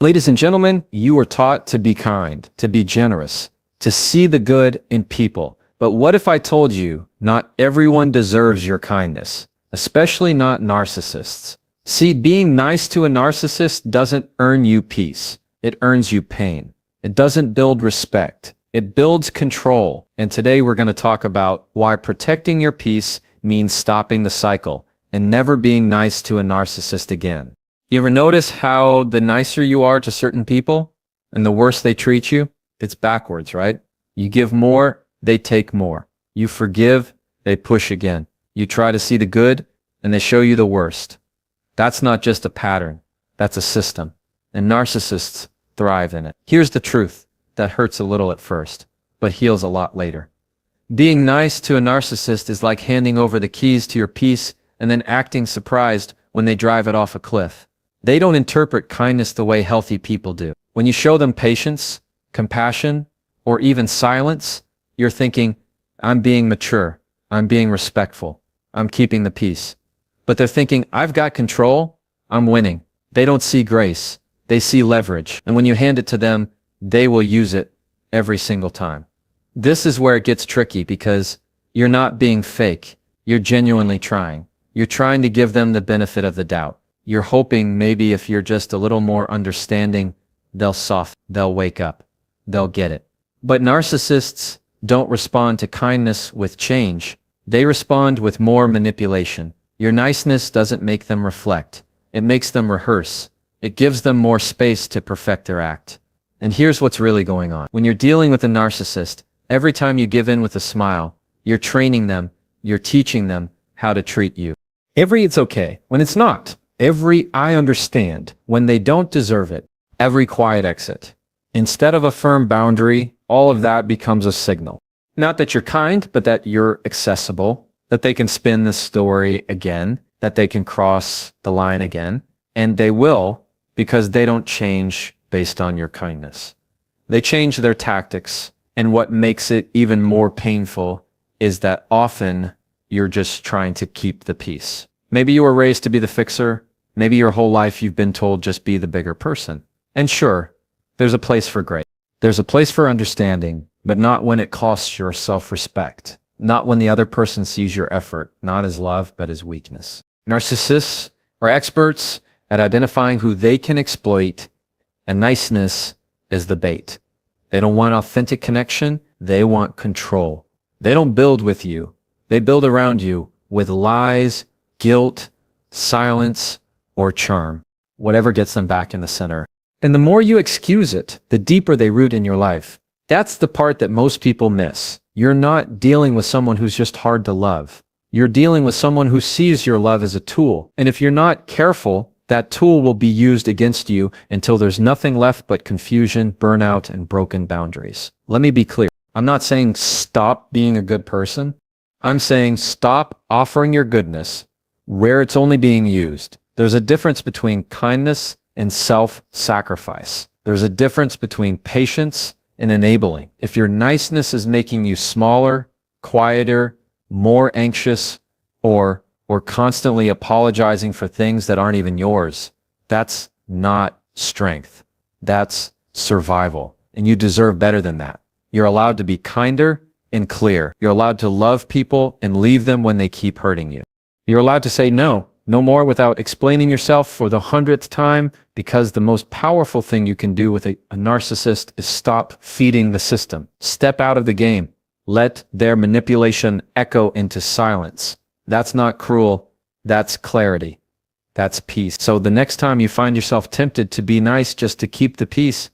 Ladies and gentlemen, you were taught to be kind, to be generous, to see the good in people. But what if I told you not everyone deserves your kindness, especially not narcissists? See, being nice to a narcissist doesn't earn you peace. It earns you pain. It doesn't build respect. It builds control. And today we're going to talk about why protecting your peace means stopping the cycle and never being nice to a narcissist again. You ever notice how the nicer you are to certain people and the worse they treat you? It's backwards, right? You give more, they take more. You forgive, they push again. You try to see the good, and they show you the worst. That's not just a pattern. That's a system. And narcissists thrive in it. Here's the truth that hurts a little at first, but heals a lot later. Being nice to a narcissist is like handing over the keys to your peace and then acting surprised when they drive it off a cliff. They don't interpret kindness the way healthy people do. When you show them patience, compassion, or even silence, you're thinking, I'm being mature, I'm being respectful, I'm keeping the peace. But they're thinking, I've got control, I'm winning. They don't see grace, they see leverage. And when you hand it to them, they will use it every single time. This is where it gets tricky because you're not being fake, you're genuinely trying. You're trying to give them the benefit of the doubt. You're hoping maybe if you're just a little more understanding, they'll soften, they'll wake up, they'll get it. But narcissists don't respond to kindness with change. They respond with more manipulation. Your niceness doesn't make them reflect. It makes them rehearse. It gives them more space to perfect their act. And here's what's really going on. When you're dealing with a narcissist, every time you give in with a smile, you're training them, you're teaching them how to treat you. Every it's okay when it's not. Every I understand when they don't deserve it. Every quiet exit. Instead of a firm boundary, all of that becomes a signal. Not that you're kind, but that you're accessible, that they can spin the story again, that they can cross the line again. And they will, because they don't change based on your kindness. They change their tactics. And what makes it even more painful is that often you're just trying to keep the peace. Maybe you were raised to be the fixer. Maybe your whole life you've been told just be the bigger person. And sure, there's a place for grace. There's a place for understanding, but not when it costs your self-respect. Not when the other person sees your effort, not as love, but as weakness. Narcissists are experts at identifying who they can exploit, and niceness is the bait. They don't want authentic connection, they want control. They don't build with you. They build around you with lies, guilt, silence, or charm, whatever gets them back in the center. And the more you excuse it, the deeper they root in your life. That's the part that most people miss. You're not dealing with someone who's just hard to love. You're dealing with someone who sees your love as a tool. And if you're not careful, that tool will be used against you until there's nothing left but confusion, burnout, and broken boundaries. Let me be clear. I'm not saying stop being a good person. I'm saying stop offering your goodness where it's only being used. There's a difference between kindness and self-sacrifice. There's a difference between patience and enabling. If your niceness is making you smaller, quieter, more anxious, or constantly apologizing for things that aren't even yours, that's not strength. That's survival. And you deserve better than that. You're allowed to be kinder and clear. You're allowed to love people and leave them when they keep hurting you. You're allowed to say no more without explaining yourself for the 100th time, because the most powerful thing you can do with a narcissist is stop feeding the system. Step out of the game. Let their manipulation echo into silence. That's not cruel. That's clarity. That's peace. So the next time you find yourself tempted to be nice just to keep the peace,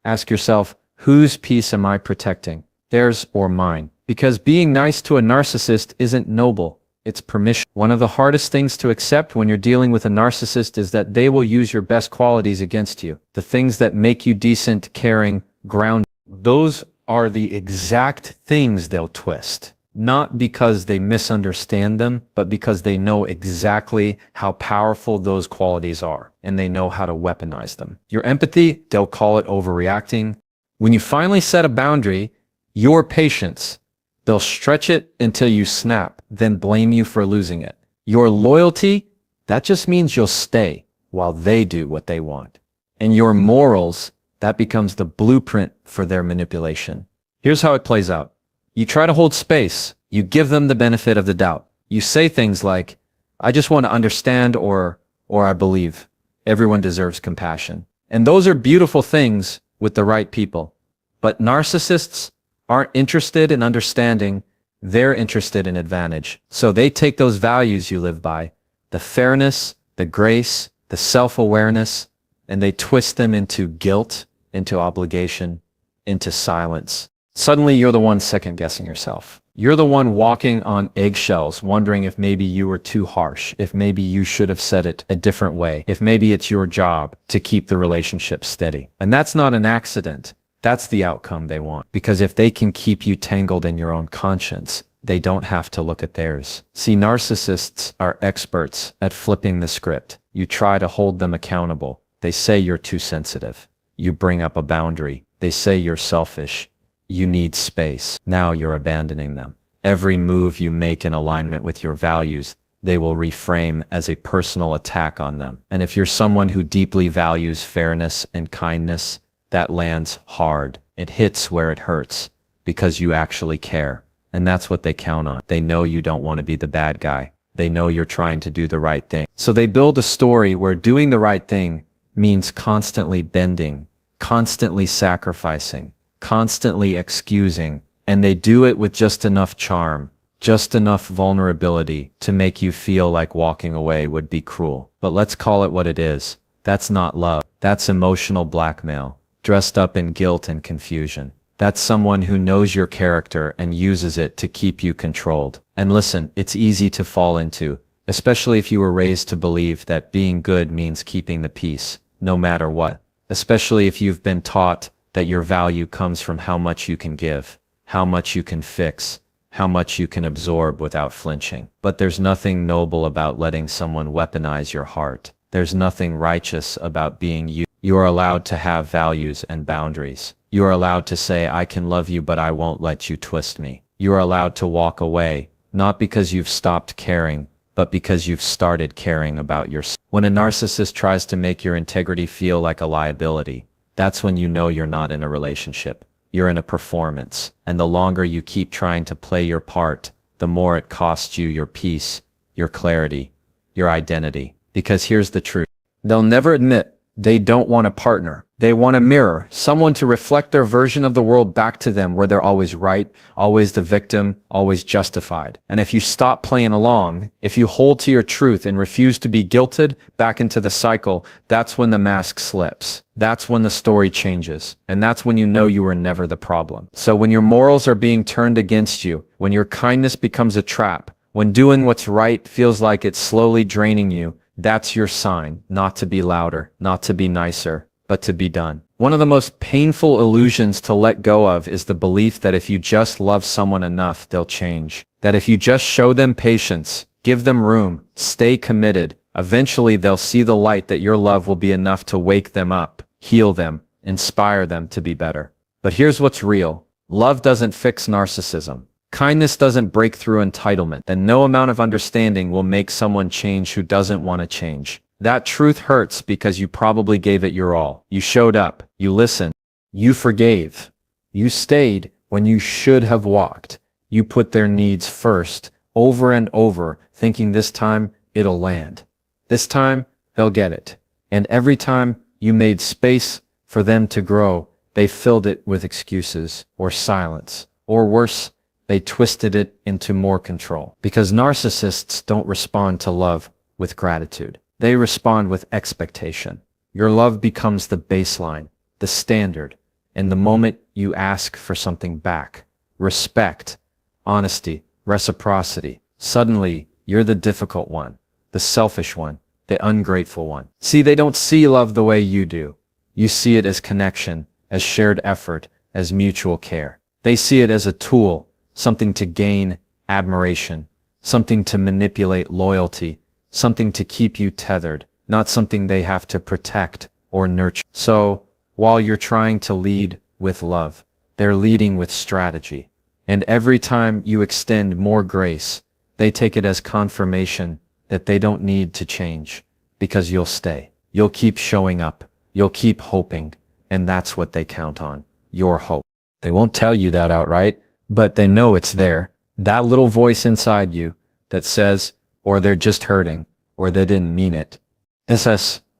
ask yourself, whose peace am I protecting? Theirs or mine? Because being nice to a narcissist isn't noble. It's permission. One of the hardest things to accept when you're dealing with a narcissist is that they will use your best qualities against you. The things that make you decent, caring, grounded. Those are the exact things they'll twist. Not because they misunderstand them, but because they know exactly how powerful those qualities are, and they know how to weaponize them. Your empathy, they'll call it overreacting. When you finally set a boundary, your patience, they'll stretch it until you snap, then blame you for losing it. Your loyalty, that just means you'll stay while they do what they want. And your morals, that becomes the blueprint for their manipulation. Here's how it plays out. You try to hold space. You give them the benefit of the doubt. You say things like, I just want to understand, or I believe everyone deserves compassion. And those are beautiful things with the right people. But narcissists aren't interested in understanding. They're interested in advantage. So they take those values you live by, the fairness, the grace, the self-awareness, and they twist them into guilt, into obligation, into silence. Suddenly you're the one second-guessing yourself. You're the one walking on eggshells, wondering if maybe you were too harsh, if maybe you should have said it a different way, if maybe it's your job to keep the relationship steady. And that's not an accident. That's the outcome they want. Because if they can keep you tangled in your own conscience, they don't have to look at theirs. See, narcissists are experts at flipping the script. You try to hold them accountable. They say you're too sensitive. You bring up a boundary. They say you're selfish. You need space. Now you're abandoning them. Every move you make in alignment with your values, they will reframe as a personal attack on them. And if you're someone who deeply values fairness and kindness, that lands hard. It hits where it hurts because you actually care. And that's what they count on. They know you don't want to be the bad guy. They know you're trying to do the right thing. So they build a story where doing the right thing means constantly bending, constantly sacrificing, constantly excusing, and they do it with just enough charm, just enough vulnerability to make you feel like walking away would be cruel. But let's call it what it is. That's not love. That's emotional blackmail, dressed up in guilt and confusion. That's someone who knows your character and uses it to keep you controlled. And listen, it's easy to fall into, especially if you were raised to believe that being good means keeping the peace, no matter what. Especially if you've been taught that your value comes from how much you can give, how much you can fix, how much you can absorb without flinching. But there's nothing noble about letting someone weaponize your heart. There's nothing righteous about being you. You are allowed to have values and boundaries. You are allowed to say, I can love you, but I won't let you twist me. You are allowed to walk away, not because you've stopped caring, but because you've started caring about yourself. When a narcissist tries to make your integrity feel like a liability, that's when you know you're not in a relationship. You're in a performance. And the longer you keep trying to play your part, the more it costs you your peace, your clarity, your identity. Because here's the truth. They'll never admit they don't want a partner. They want a mirror, someone to reflect their version of the world back to them where they're always right, always the victim, always justified. And if you stop playing along, if you hold to your truth and refuse to be guilted back into the cycle, that's when the mask slips. That's when the story changes. And that's when you know you were never the problem. So when your morals are being turned against you, when your kindness becomes a trap, when doing what's right feels like it's slowly draining you, that's your sign not to be louder, not to be nicer, but to be done. One of the most painful illusions to let go of is the belief that if you just love someone enough, they'll change. That if you just show them patience, give them room, stay committed, eventually they'll see the light that your love will be enough to wake them up, heal them, inspire them to be better. But here's what's real. Love doesn't fix narcissism. Kindness doesn't break through entitlement, and no amount of understanding will make someone change who doesn't want to change. That truth hurts because you probably gave it your all. You showed up, you listened, you forgave, you stayed when you should have walked. You put their needs first, over and over, thinking this time it'll land. This time they'll get it. And every time you made space for them to grow, they filled it with excuses or silence, or worse, they twisted it into more control. Because narcissists don't respond to love with gratitude. They respond with expectation. Your love becomes the baseline, the standard, and the moment you ask for something back, respect, honesty, reciprocity, suddenly you're the difficult one, the selfish one, the ungrateful one. See, they don't see love the way you do. You see it as connection, as shared effort, as mutual care. They see it as a tool, something to gain admiration, something to manipulate loyalty, something to keep you tethered, not something they have to protect or nurture. So, while you're trying to lead with love, they're leading with strategy. And every time you extend more grace, they take it as confirmation that they don't need to change, because you'll stay. You'll keep showing up. you'll keep hoping, and that's what they count on, your hope. They won't tell you that outright, but they know it's there. That little voice inside you that says, or they're just hurting, or they didn't mean it.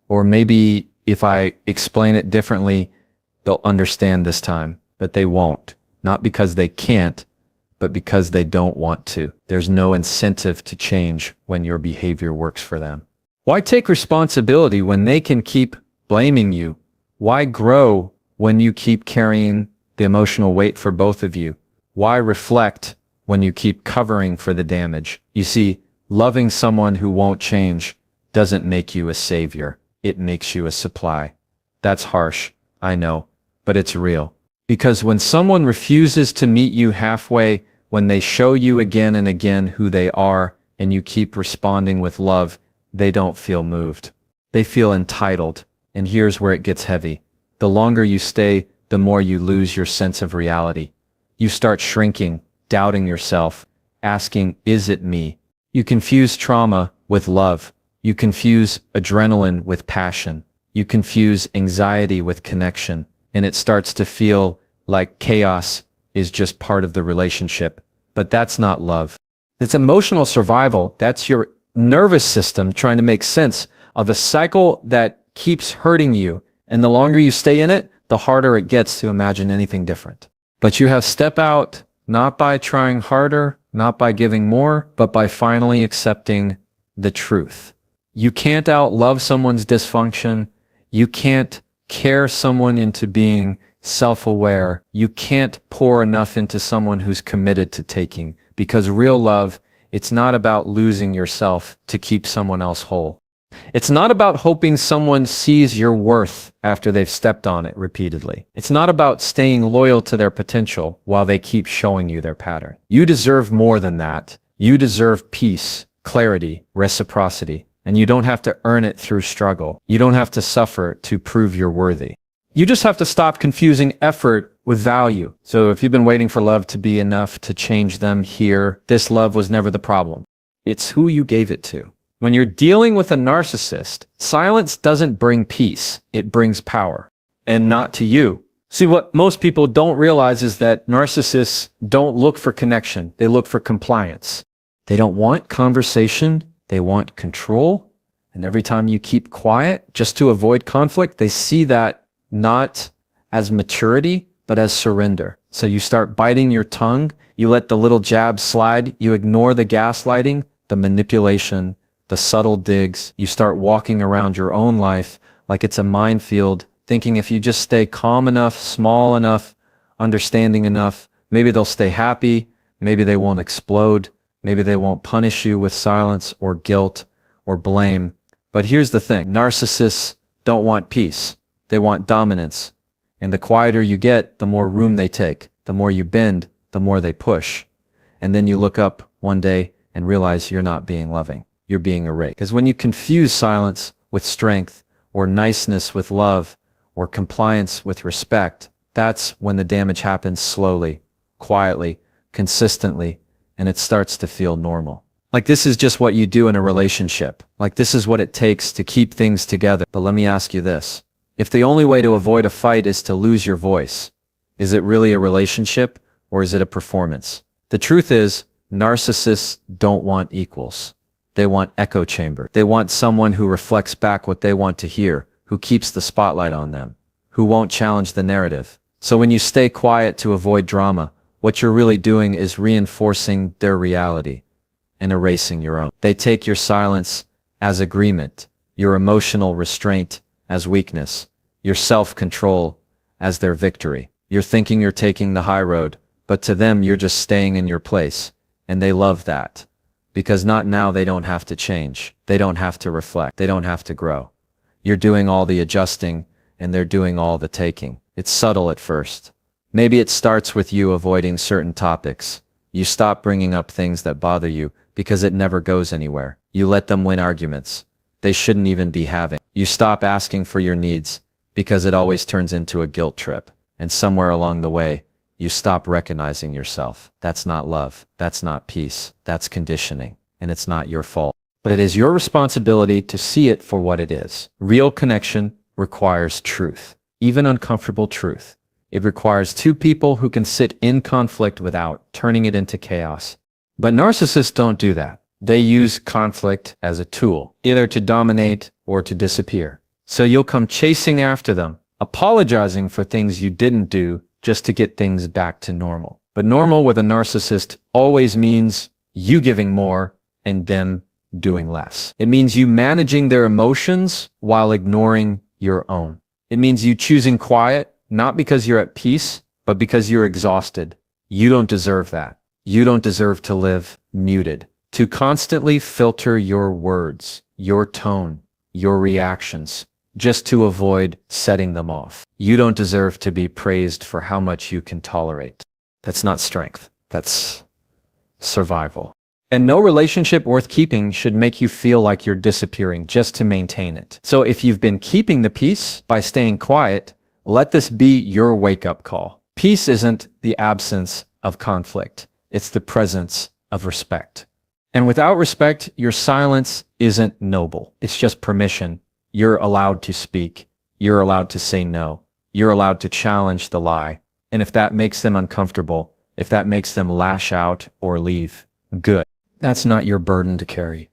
Or maybe if I explain it differently, they'll understand this time, but they won't. Not because they can't, but because they don't want to. There's no incentive to change when your behavior works for them. Why take responsibility when they can keep blaming you? Why grow when you keep carrying the emotional weight for both of you? Why reflect when you keep covering for the damage? You see, loving someone who won't change doesn't make you a savior. It makes you a supply. That's harsh, I know, but it's real. Because when someone refuses to meet you halfway, when they show you again and again who they are, and you keep responding with love, they don't feel moved. They feel entitled. And here's where it gets heavy. The longer you stay, the more you lose your sense of reality. You start shrinking, doubting yourself, asking, is it me? You confuse trauma with love. You confuse adrenaline with passion. You confuse anxiety with connection. And it starts to feel like chaos is just part of the relationship. But that's not love. It's emotional survival. That's your nervous system trying to make sense of a cycle that keeps hurting you. And the longer you stay in it, the harder it gets to imagine anything different. But you have step out, not by trying harder, not by giving more, but by finally accepting the truth. You can't outlove someone's dysfunction. You can't care someone into being self-aware. You can't pour enough into someone who's committed to taking, because real love, it's not about losing yourself to keep someone else whole. It's not about hoping someone sees your worth after they've stepped on it repeatedly. It's not about staying loyal to their potential while they keep showing you their pattern. You deserve more than that. You deserve peace, clarity, reciprocity, and you don't have to earn it through struggle. You don't have to suffer to prove you're worthy. You just have to stop confusing effort with value. So if you've been waiting for love to be enough to change them here, this love was never the problem. It's who you gave it to. When you're dealing with a narcissist, silence doesn't bring peace. It brings power, and not to you. See, what most people don't realize is that narcissists don't look for connection. They look for compliance. They don't want conversation. They want control. And every time you keep quiet just to avoid conflict, they see that not as maturity, but as surrender. So you start biting your tongue. You let the little jabs slide. You ignore the gaslighting, the manipulation, the subtle digs. You start walking around your own life like it's a minefield, thinking if you just stay calm enough, small enough, understanding enough, maybe they'll stay happy, maybe they won't explode, maybe they won't punish you with silence or guilt or blame. But here's the thing, narcissists don't want peace. They want dominance. And the quieter you get, the more room they take. The more you bend, the more they push. And then you look up one day and realize you're not being loving. You're being a rake. Because when you confuse silence with strength, or niceness with love, or compliance with respect, that's when the damage happens slowly, quietly, consistently, and it starts to feel normal. Like this is just what you do in a relationship. Like this is what it takes to keep things together. But let me ask you this. If the only way to avoid a fight is to lose your voice, is it really a relationship, or is it a performance? The truth is, narcissists don't want equals. They want echo chamber. They want someone who reflects back what they want to hear, who keeps the spotlight on them, who won't challenge the narrative. So when you stay quiet to avoid drama, what you're really doing is reinforcing their reality and erasing your own. They take your silence as agreement, your emotional restraint as weakness, your self-control as their victory. You're thinking you're taking the high road, but to them you're just staying in your place, and they love that. Because not now they don't have to change. They don't have to reflect. They don't have to grow. You're doing all the adjusting and they're doing all the taking. It's subtle at first. Maybe it starts with you avoiding certain topics. You stop bringing up things that bother you because it never goes anywhere. You let them win arguments they shouldn't even be having. You stop asking for your needs because it always turns into a guilt trip. And somewhere along the way, you stop recognizing yourself. That's not love. That's not peace. That's conditioning. And it's not your fault. But it is your responsibility to see it for what it is. Real connection, requires truth, even uncomfortable truth. It requires two people who can sit in conflict without turning it into chaos. But narcissists don't do that. They use conflict as a tool, either to dominate or to disappear. So you'll come chasing after them, apologizing for things you didn't do just to get things back to normal. But normal with a narcissist always means you giving more and them doing less. It means you managing their emotions while ignoring your own. It means you choosing quiet, not because you're at peace, but because you're exhausted. You don't deserve that. You don't deserve to live muted. To constantly filter your words, your tone, your reactions, just to avoid setting them off. You don't deserve to be praised for how much you can tolerate. That's not strength. That's survival. And no relationship worth keeping should make you feel like you're disappearing just to maintain it. So if you've been keeping the peace by staying quiet, let this be your wake-up call. Peace isn't the absence of conflict. It's the presence of respect. And without respect, your silence isn't noble. It's just permission. You're allowed to speak. You're allowed to say no. You're allowed to challenge the lie. And if that makes them uncomfortable, if that makes them lash out or leave, good. That's not your burden to carry.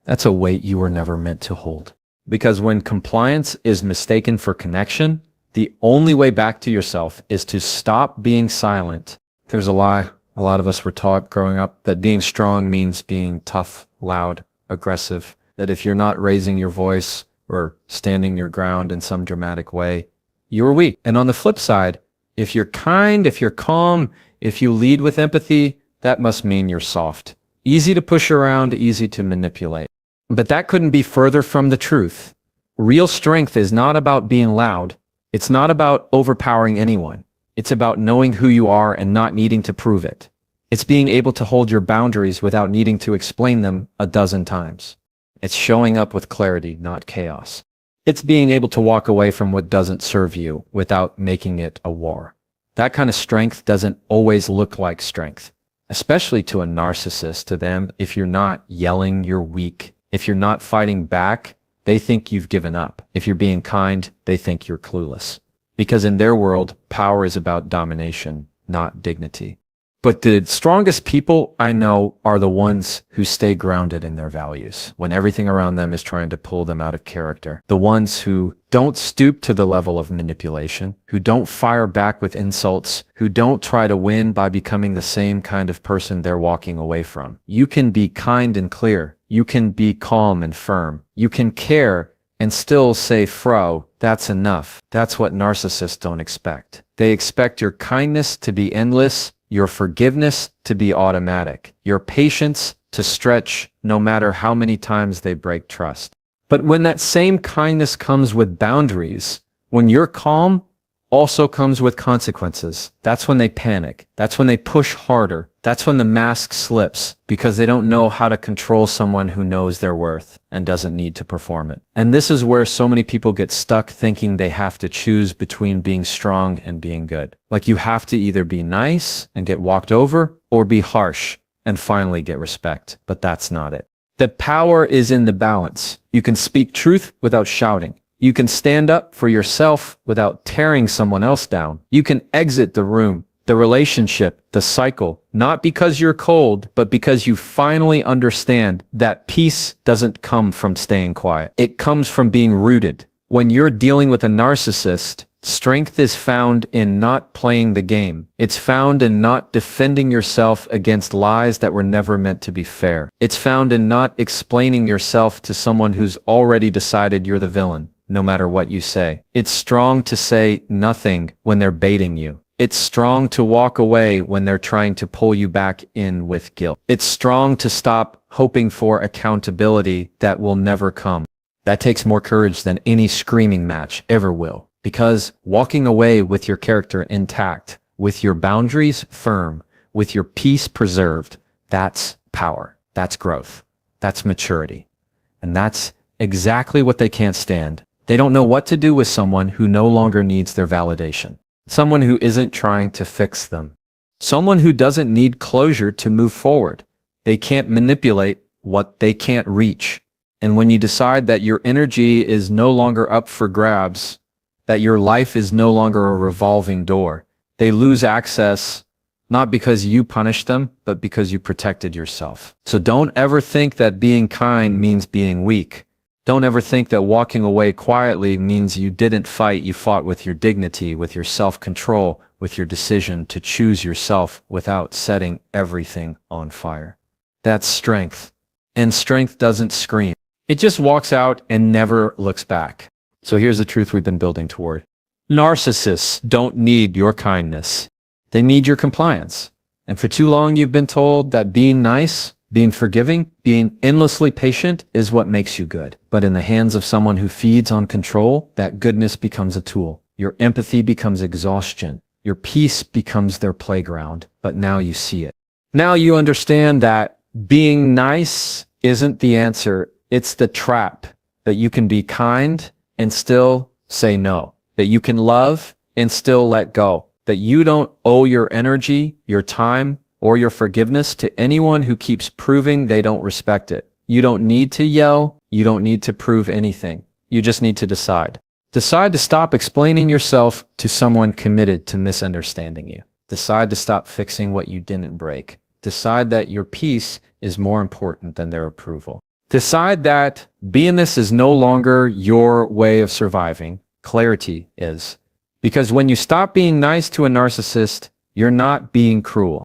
That's a weight you were never meant to hold. Because when compliance is mistaken for connection, the only way back to yourself is to stop being silent. There's a lie. A lot of us were taught growing up that being strong means being tough, loud, aggressive. That if you're not raising your voice or standing your ground in some dramatic way, you're weak. And on the flip side, if you're kind, if you're calm, if you lead with empathy, that must mean you're soft. Easy to push around, easy to manipulate. But that couldn't be further from the truth. Real strength is not about being loud. It's not about overpowering anyone. It's about knowing who you are and not needing to prove it. It's being able to hold your boundaries without needing to explain them a dozen times. It's showing up with clarity, not chaos. It's being able to walk away from what doesn't serve you without making it a war. That kind of strength doesn't always look like strength, especially to a narcissist. To them, if you're not yelling, you're weak. If you're not fighting back, they think you've given up. If you're being kind, they think you're clueless. Because in their world, power is about domination, not dignity. But the strongest people I know are the ones who stay grounded in their values when everything around them is trying to pull them out of character. The ones who don't stoop to the level of manipulation, who don't fire back with insults, who don't try to win by becoming the same kind of person they're walking away from. You can be kind and clear. You can be calm and firm. You can care and still say, "Fro, that's enough." That's what narcissists don't expect. They expect your kindness to be endless, your forgiveness to be automatic, your patience to stretch no matter how many times they break trust. But when that same kindness comes with boundaries, when you're calm, also comes with consequences. That's when they panic. That's when they push harder. That's when the mask slips because they don't know how to control someone who knows their worth and doesn't need to perform it. And this is where so many people get stuck thinking they have to choose between being strong and being good. Like you have to either be nice and get walked over or be harsh and finally get respect. But that's not it. The power is in the balance. You can speak truth without shouting. You can stand up for yourself without tearing someone else down. You can exit the room, the relationship, the cycle, not because you're cold, but because you finally understand that peace doesn't come from staying quiet. It comes from being rooted. When you're dealing with a narcissist, strength is found in not playing the game. It's found in not defending yourself against lies that were never meant to be fair. It's found in not explaining yourself to someone who's already decided you're the villain. No matter what you say. It's strong to say nothing when they're baiting you. It's strong to walk away when they're trying to pull you back in with guilt. It's strong to stop hoping for accountability that will never come. That takes more courage than any screaming match ever will. Because walking away with your character intact, with your boundaries firm, with your peace preserved, that's power. That's growth. That's maturity. And that's exactly what they can't stand. They don't know what to do with someone who no longer needs their validation. Someone who isn't trying to fix them. Someone who doesn't need closure to move forward. They can't manipulate what they can't reach. And when you decide that your energy is no longer up for grabs, that your life is no longer a revolving door, they lose access not because you punished them, but because you protected yourself. So don't ever think that being kind means being weak. Don't ever think that walking away quietly means you didn't fight. You fought with your dignity, with your self-control, with your decision to choose yourself without setting everything on fire. That's strength. And strength doesn't scream. It just walks out and never looks back. So here's the truth we've been building toward. Narcissists don't need your kindness. They need your compliance. And for too long, you've been told that being nice, being forgiving, being endlessly patient is what makes you good. But in the hands of someone who feeds on control, that goodness becomes a tool. Your empathy becomes exhaustion. Your peace becomes their playground. But now you see it. Now you understand that being nice isn't the answer. It's the trap. That you can be kind and still say no. That you can love and still let go. That you don't owe your energy, your time, or your forgiveness to anyone who keeps proving they don't respect it. You don't need to yell. You don't need to prove anything. You just need to decide. Decide to stop explaining yourself to someone committed to misunderstanding you. Decide to stop fixing what you didn't break. Decide that your peace is more important than their approval. Decide that beingness is no longer your way of surviving. Clarity is. Because when you stop being nice to a narcissist, you're not being cruel.